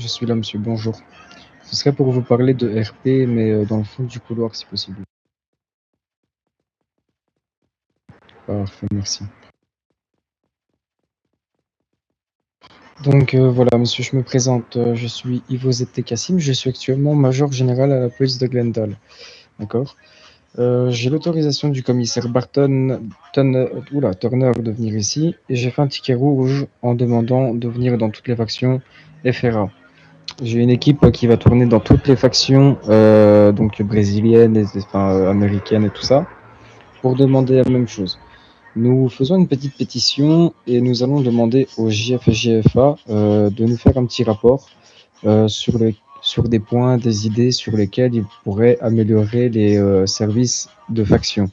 Je suis là, monsieur, bonjour. Ce serait pour vous parler de RP, mais dans le fond du couloir, si possible. Parfait, merci. Donc voilà, monsieur, je me présente. Je suis Ivo Zepte Kassim. Je suis actuellement major général à la police de Glendale. D'accord. J'ai l'autorisation du commissaire Turner de venir ici, et j'ai fait un ticket rouge en demandant de venir dans toutes les factions FRA. J'ai une équipe qui va tourner dans toutes les factions, donc brésiliennes, américaines et tout ça, pour demander la même chose. Nous faisons une petite pétition et nous allons demander au JF et GFA de nous faire un petit rapport sur des points, des idées sur lesquels ils pourraient améliorer les services de faction.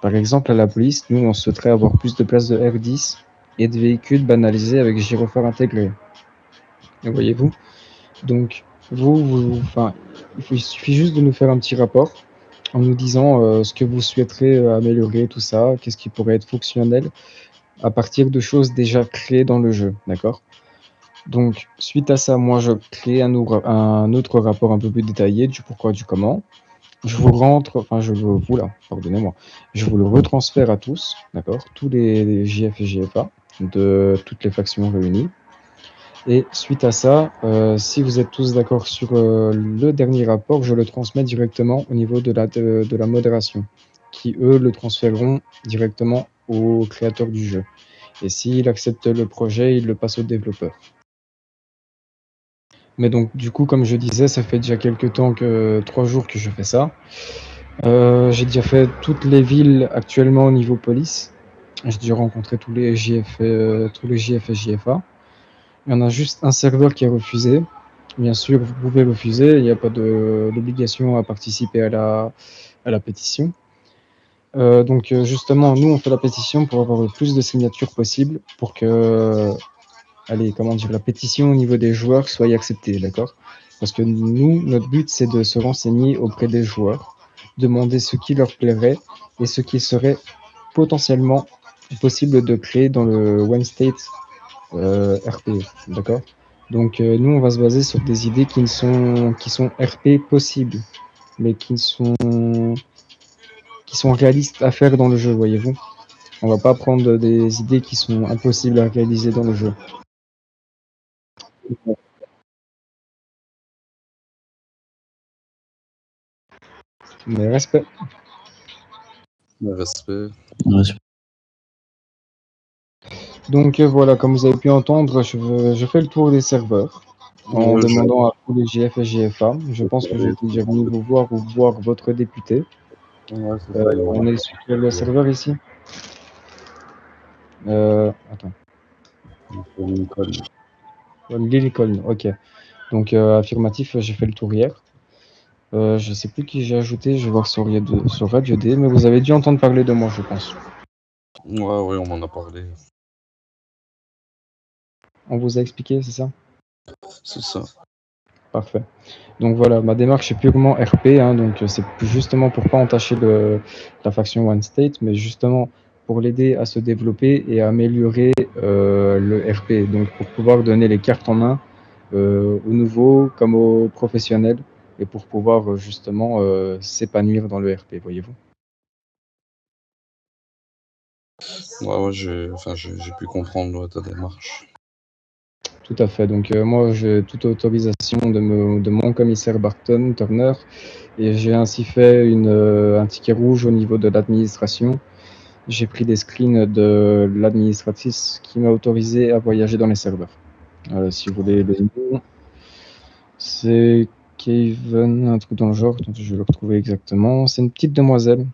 Par exemple, à la police, nous, on souhaiterait avoir plus de places de R10 et de véhicules banalisés avec gyrophare intégré. Et voyez-vous? Donc, il suffit juste de nous faire un petit rapport en nous disant ce que vous souhaiterez améliorer, tout ça, qu'est-ce qui pourrait être fonctionnel à partir de choses déjà créées dans le jeu, d'accord? Donc, suite à ça, moi, je crée un autre rapport un peu plus détaillé du pourquoi, du comment. Je vous pardonnez-moi, je vous le retransfère à tous, d'accord? Tous les JF et GFA de toutes les factions réunies. Et suite à ça, si vous êtes tous d'accord sur le dernier rapport, je le transmets directement au niveau de la modération, qui eux le transféreront directement au créateur du jeu. Et s'il accepte le projet, il le passe au développeur. Mais donc, du coup, comme je disais, ça fait déjà quelques temps, 3 jours que je fais ça. J'ai déjà fait toutes les villes actuellement au niveau police. J'ai déjà rencontré tous les JF et JFA. Il y en a juste un serveur qui a refusé. Bien sûr, vous pouvez refuser, il n'y a pas d'obligation à participer à la pétition. Donc justement, nous, on fait la pétition pour avoir le plus de signatures possible pour que, la pétition au niveau des joueurs soit acceptée, d'accord? Parce que nous, notre but, c'est de se renseigner auprès des joueurs, demander ce qui leur plairait et ce qui serait potentiellement possible de créer dans le One State RP, d'accord? Donc nous, on va se baser sur des idées qui sont RP possibles, mais qui sont réalistes à faire dans le jeu, voyez-vous. On va pas prendre des idées qui sont impossibles à réaliser dans le jeu. Mais respect. Le respect. Donc voilà, comme vous avez pu entendre, je fais le tour des serveurs en Ouais, demandant à tous les GF et GFA. Je pense que j'étais déjà venu vous voir ou voir votre député. Ouais, c'est ça. On est sur quel serveur ici? Attends. Lincoln. Lincoln, ok. Donc affirmatif, j'ai fait le tour hier. Je sais plus qui j'ai ajouté, je vais voir sur Radio D, mais vous avez dû entendre parler de moi, je pense. Ouais, on m'en a parlé. On vous a expliqué, c'est ça? C'est ça. Parfait. Donc voilà, ma démarche est purement RP, hein, donc c'est justement pour pas entacher la faction One State, mais justement pour l'aider à se développer et à améliorer le RP, donc pour pouvoir donner les cartes en main aux nouveaux comme aux professionnels, et pour pouvoir justement s'épanouir dans le RP, voyez-vous. Ouais, j'ai pu comprendre ta démarche. Tout à fait. Donc moi, j'ai toute autorisation de mon commissaire Barton Turner, et j'ai ainsi fait un ticket rouge au niveau de l'administration. J'ai pris des screens de l'administratrice qui m'a autorisé à voyager dans les serveurs. Si vous voulez le nom, c'est Kevin, un truc dans le genre. Attendez, je vais le retrouver exactement. C'est une petite demoiselle.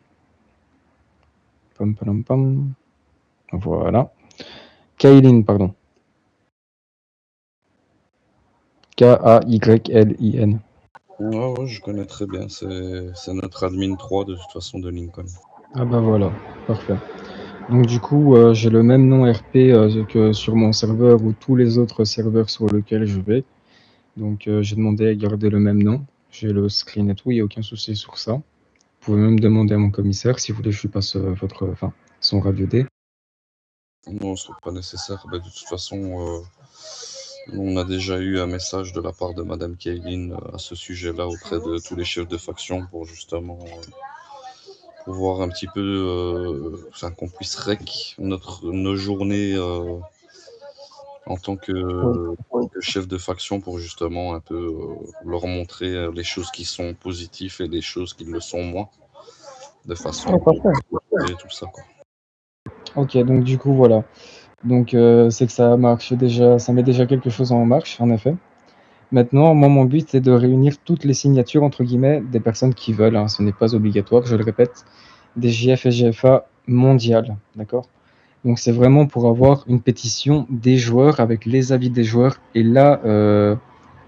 Pam, pam, pam. Voilà. Kaylin, pardon. Kaylin. Ouais, je connais très bien. C'est notre admin 3 de toute façon de Lincoln. Ah bah voilà, parfait. Donc du coup, j'ai le même nom RP que sur mon serveur ou tous les autres serveurs sur lesquels je vais. Donc j'ai demandé à garder le même nom. J'ai le screen et tout, il n'y a aucun souci sur ça. Vous pouvez même demander à mon commissaire si vous voulez que je lui passe son radio D. Non, ce n'est pas nécessaire. Bah, de toute façon, On a déjà eu un message de la part de Madame Kaylin à ce sujet-là auprès de tous les chefs de faction pour justement pouvoir un petit peu, enfin qu'on puisse rec nos journées en tant Oui. que chef de faction pour justement un peu leur montrer les choses qui sont positives et les choses qui le sont moins, de façon Oh, parfait. et tout ça, quoi. Ok, donc du coup, voilà. Donc, c'est que ça marche déjà, ça met déjà quelque chose en marche, en effet. Maintenant, moi, mon but, c'est de réunir toutes les signatures, entre guillemets, des personnes qui veulent, hein, ce n'est pas obligatoire, je le répète, des JF et GFA mondiales, d'accord? Donc, c'est vraiment pour avoir une pétition des joueurs avec les avis des joueurs et là,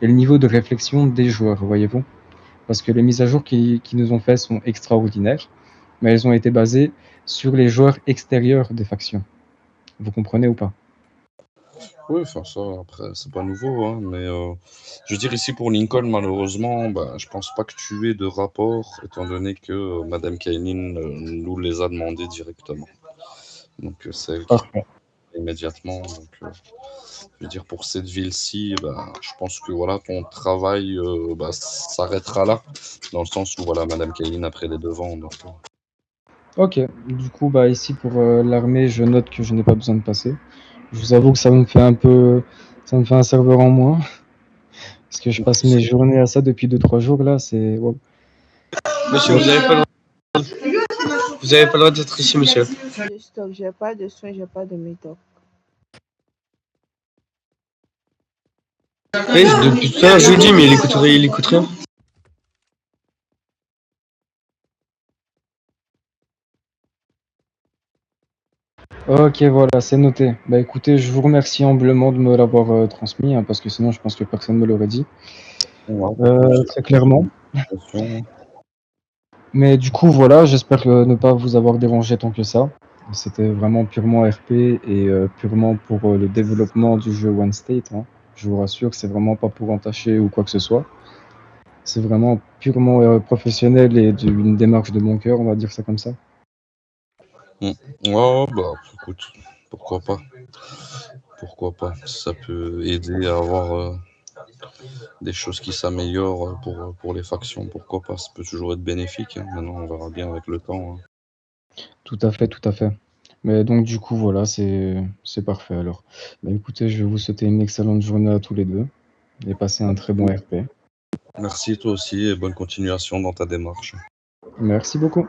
et le niveau de réflexion des joueurs, voyez-vous? Parce que les mises à jour qui nous ont fait sont extraordinaires, mais elles ont été basées sur les joueurs extérieurs des factions. Vous comprenez ou pas? Oui, enfin ça, après, c'est pas nouveau, hein, mais je veux dire, ici pour Lincoln, malheureusement, bah, je pense pas que tu aies de rapport, étant donné que Madame Kainin nous les a demandés directement. Donc, c'est elle qui Parfait. immédiatement. Donc, je veux dire, pour cette ville-ci, bah, je pense que voilà, ton travail bah, s'arrêtera là, dans le sens où voilà, Madame Kainin a pris les devants. Donc, Ok, du coup, bah ici pour l'armée, je note que je n'ai pas besoin de passer. Je vous avoue que ça me fait un peu, ça me fait un serveur en moins, parce que je passe mes journées à ça depuis 2-3 jours là, c'est wow. Monsieur, vous avez pas le droit d'être ici, monsieur. De stock, j'ai pas de soins, j'ai pas de médoc. Oui, depuis tout à l'heure, je lui dis, mais il écoute rien. Ok, voilà, c'est noté. Bah écoutez, je vous remercie humblement de me l'avoir transmis, hein, parce que sinon je pense que personne ne me l'aurait dit, ouais, très clairement. Mais du coup, voilà, j'espère ne pas vous avoir dérangé tant que ça. C'était vraiment purement RP et purement pour le développement du jeu One State, hein. Je vous rassure, c'est vraiment pas pour entacher ou quoi que ce soit. C'est vraiment purement professionnel et une démarche de bon cœur, on va dire ça comme ça. Ouais, bah écoute, pourquoi pas. Pourquoi pas. Ça peut aider à avoir des choses qui s'améliorent pour les factions, pourquoi pas. Ça peut toujours être bénéfique, hein. Maintenant, on verra bien avec le temps, hein. Tout à fait, tout à fait. Mais donc du coup, voilà, c'est parfait alors. Bah, écoutez, je vais vous souhaiter une excellente journée à tous les deux et passer un très bon RP. Merci toi aussi et bonne continuation dans ta démarche. Merci beaucoup.